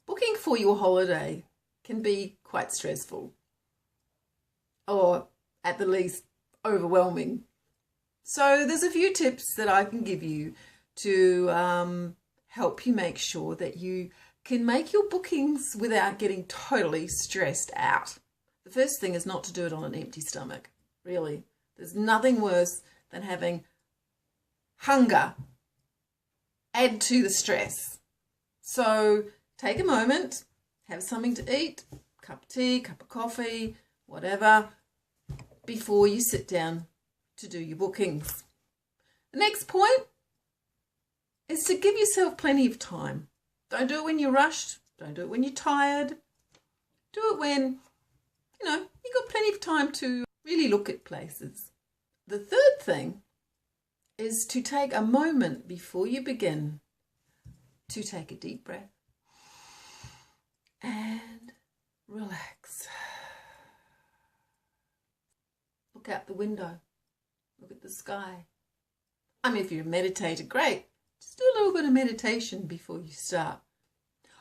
Booking for your holiday can be quite stressful, or at the least overwhelming. So there's a few tips that I can give you to help you make sure that you can make your bookings without getting totally stressed out. The first thing is not to do it on an empty stomach, really. There's nothing worse than having hunger add to the stress. So take a moment, have something to eat, cup of tea, cup of coffee, whatever, before you sit down to do your bookings. The next point is to give yourself plenty of time. Don't do it when you're rushed. Don't do it when you're tired. Do it when, you've got plenty of time to really look at places. The third thing is to take a moment before you begin to take a deep breath and relax. Look out the window. Look at the sky. If you're a meditator, great. Just do a little bit of meditation before you start.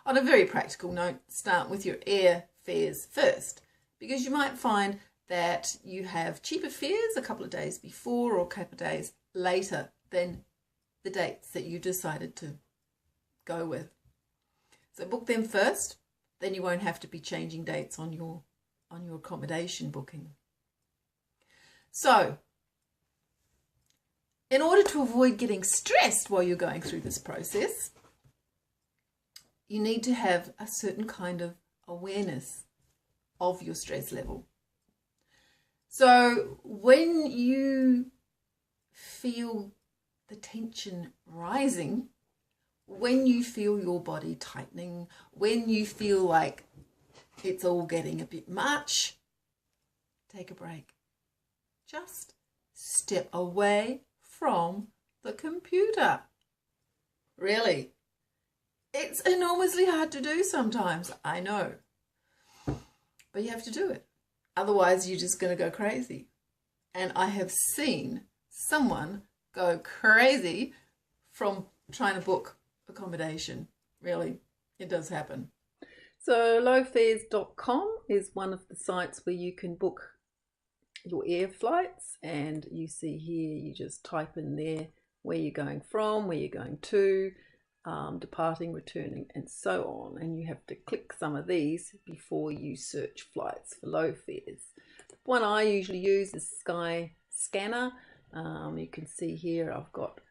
On a very practical note, start with your airfares first, because you might find that you have cheaper fares a couple of days before or a couple of days later than the dates that you decided to go with. So book them first, then you won't have to be changing dates on your accommodation booking. So, in order to avoid getting stressed while you're going through this process, you need to have a certain kind of awareness of your stress level. So when you feel the tension rising, when you feel your body tightening, when you feel like it's all getting a bit much, take a break. Just step away from the computer. Really. It's enormously hard to do sometimes, I know. But you have to do it. Otherwise, you're just going to go crazy. And I have seen someone go crazy from trying to book accommodation. Really, it does happen. So lowfares.com is one of the sites where you can book your air flights, and you see here, you just type in there where you're going from, where you're going to, departing, returning, and so on, and you have to click some of these before you search flights for low fares. The one I usually use is Skyscanner. You can see here I've got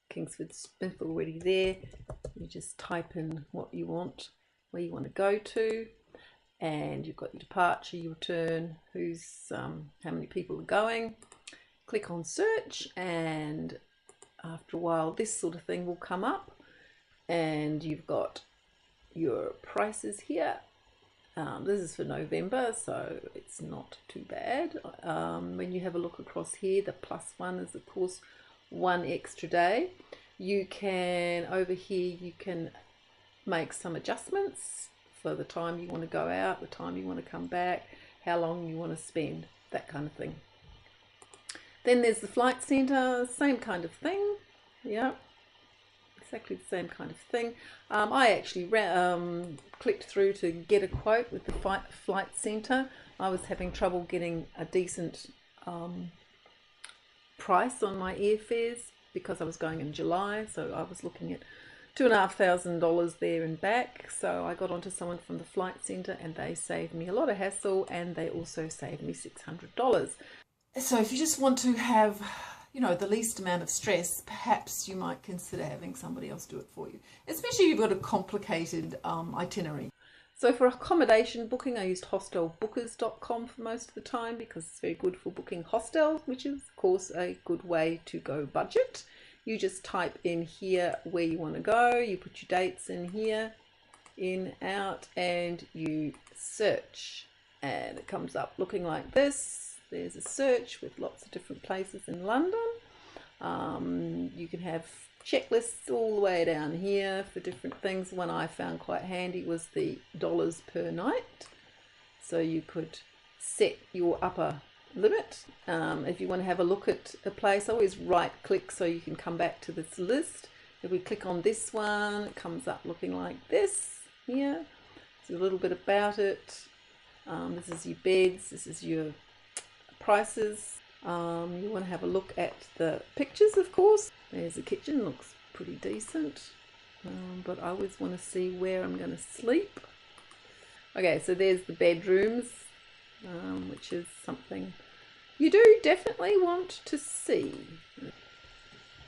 Kingsford Smith already there. You just type in what you want, where you want to go to, and you've got your departure, your return, how many people are going. Click on search, and after a while this sort of thing will come up, and you've got your prices here. This is for November, so it's not too bad. When you have a look across here, the +1 is of course 1 extra day. You can, over here, you can make some adjustments for the time you want to go out, the time you want to come back, how long you want to spend, that kind of thing. Then there's the Flight Centre, same kind of thing. Yeah, exactly the same kind of thing. I actually clicked through to get a quote with the Flight Centre. I was having trouble getting a decent price on my airfares because I was going in July, so I was looking at $2,500 there and back. So I got onto someone from the Flight Centre, and they saved me a lot of hassle, and they also saved me $600. So if you just want to have, the least amount of stress, perhaps you might consider having somebody else do it for you, especially if you've got a complicated itinerary. So for accommodation booking, I used hostelbookers.com for most of the time because it's very good for booking hostels, which is of course a good way to go budget. You just type in here where you want to go, you put your dates in here, in, out, and you search, and it comes up looking like this. There's a search with lots of different places in London. You can have checklists all the way down here for different things. One I found quite handy was the dollars per night. So you could set your upper limit. If you want to have a look at a place, always right click so you can come back to this list If we click on this one, it comes up looking like this here. There's a little bit about it. This is your beds, this is your prices. You want to have a look at the pictures, of course. There's the kitchen, looks pretty decent. But I always want to see where I'm going to sleep. Okay, so there's the bedrooms, which is something you do definitely want to see.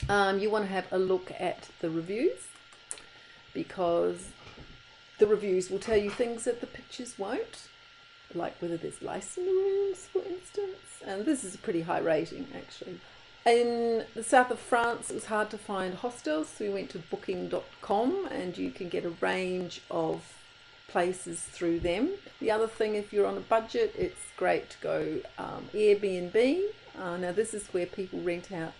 You want to have a look at the reviews, because the reviews will tell you things that the pictures won't, like whether there's lice in the rooms, for instance. And this is a pretty high rating, actually. In the south of France, it was hard to find hostels, so we went to booking.com, and you can get a range of places through them. The other thing, if you're on a budget, it's great to go Airbnb. Now this is where people rent out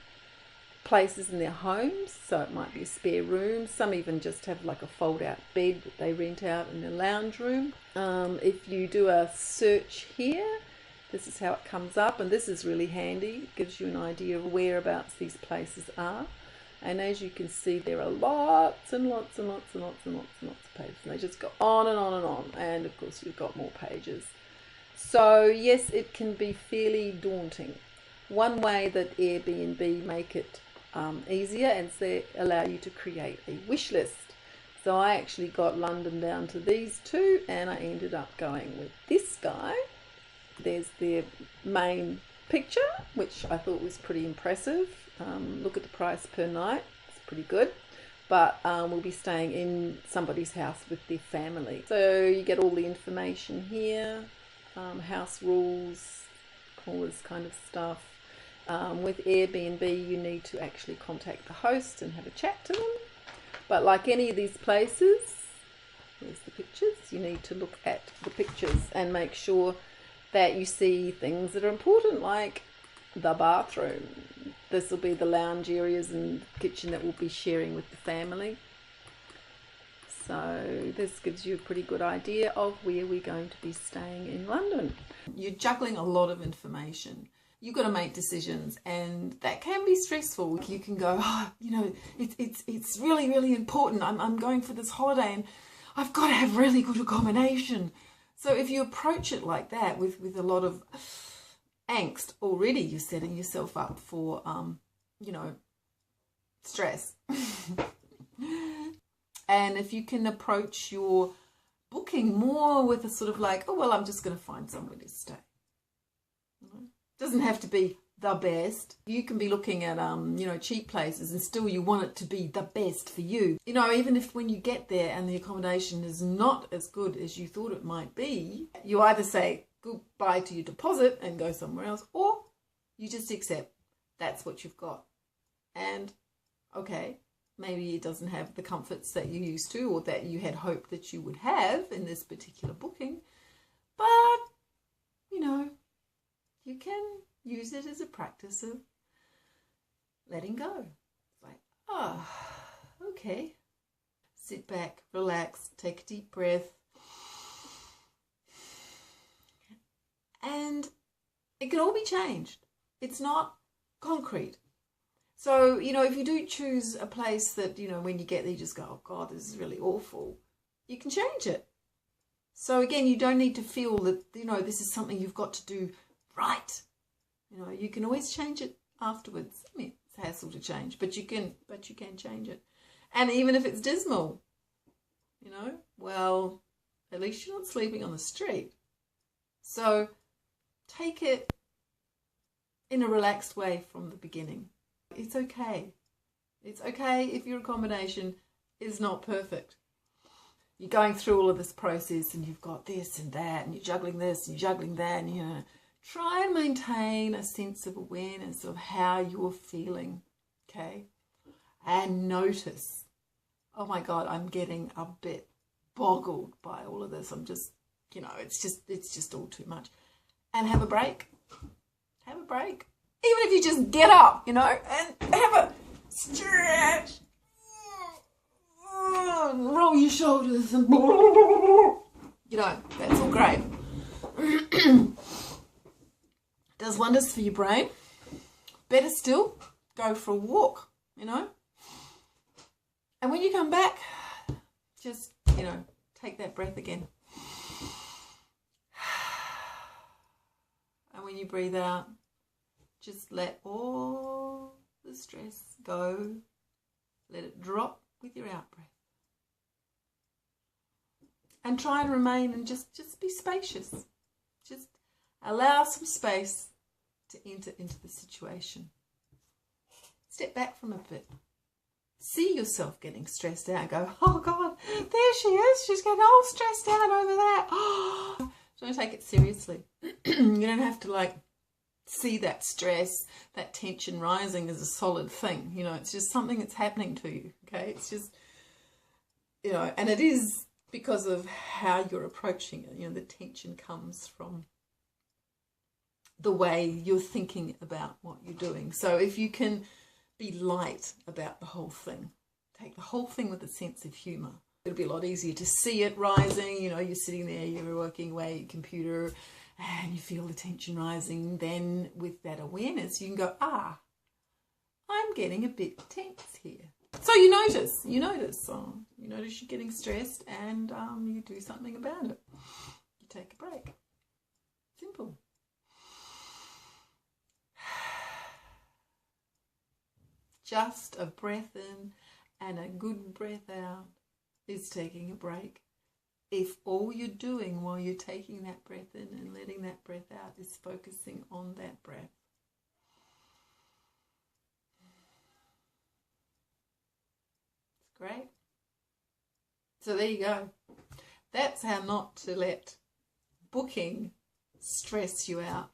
places in their homes, so it might be a spare room. Some even just have like a fold out bed that they rent out in their lounge room. If you do a search here, this is how it comes up, and this is really handy. It gives you an idea of whereabouts these places are. And as you can see, there are lots and lots and lots and lots and lots and lots of pages. And they just go on and on and on. And of course, you've got more pages. So yes, it can be fairly daunting. One way that Airbnb make it easier, and they allow you to create a wish list. So I actually got London down to these two, and I ended up going with this guy. There's their main picture, which I thought was pretty impressive. Look at the price per night, it's pretty good. But we'll be staying in somebody's house with their family. So you get all the information here, house rules, all this kind of stuff. With Airbnb, you need to actually contact the host and have a chat to them. But like any of these places, there's the pictures. You need to look at the pictures and make sure that you see things that are important, like the bathroom. This will be the lounge areas and kitchen that we'll be sharing with the family. So this gives you a pretty good idea of where we're going to be staying in London. You're juggling a lot of information. You've got to make decisions, and that can be stressful. You can go, oh, you know, it's really, really important. I'm going for this holiday and I've got to have really good accommodation. So if you approach it like that with a lot of angst, already you're setting yourself up for, you know, stress. And if you can approach your booking more with a sort of like, oh, well, I'm just going to find somewhere to stay. Doesn't have to be the best. You can be looking at, you know, cheap places, and still you want it to be the best for you. You know, even if when you get there and the accommodation is not as good as you thought it might be, you either say goodbye to your deposit and go somewhere else, or you just accept that's what you've got. And okay, maybe it doesn't have the comforts that you used to, or that you had hoped that you would have in this particular booking, but you know, you can use it as a practice of letting go. It's like, oh, okay. Sit back, relax, take a deep breath. And it can all be changed. It's not concrete. So, you know, if you do choose a place that, you know, when you get there, you just go, oh God, this is really awful, you can change it. So again, you don't need to feel that, you know, this is something you've got to do right. You know, you can always change it afterwards. I mean, it's a hassle to change, but you can change it. And even if it's dismal, you know, well, at least you're not sleeping on the street. So take it in a relaxed way from the beginning. It's okay. It's okay if your accommodation is not perfect. You're going through all of this process and you've got this and that, and you're juggling this and you're juggling that, and you know, try and maintain a sense of awareness of how you're feeling, okay? And notice, oh my God, I'm getting a bit boggled by all of this. I'm just, you know, it's just all too much. And have a break. Have a break. Even if you just get up, you know, and have a stretch. And roll your shoulders and, you know, that's all great. Does wonders for your brain. Better still, go for a walk, you know. And when you come back, just, take that breath again. And when you breathe out, just let all the stress go. Let it drop with your out-breath. And try and remain and just be spacious. Just allow some space to enter into the situation. Step back from a bit. See yourself getting stressed out. Go, oh God, there she is. She's getting all stressed out over that. Oh, don't take it seriously. You don't have to see that stress, that tension rising as a solid thing. It's just something that's happening to you. Okay, it's just, and it is because of how you're approaching it. The tension comes from the way you're thinking about what you're doing. So if you can be light about the whole thing, take the whole thing with a sense of humour, it'll be a lot easier to see it rising. You're sitting there, you're working away at your computer and you feel the tension rising. Then with that awareness, you can go, I'm getting a bit tense here. So you notice you're getting stressed, and you do something about it. You take a break. Simple. Just a breath in and a good breath out is taking a break. If all you're doing while you're taking that breath in and letting that breath out is focusing on that breath. It's great. So there you go. That's how not to let booking stress you out.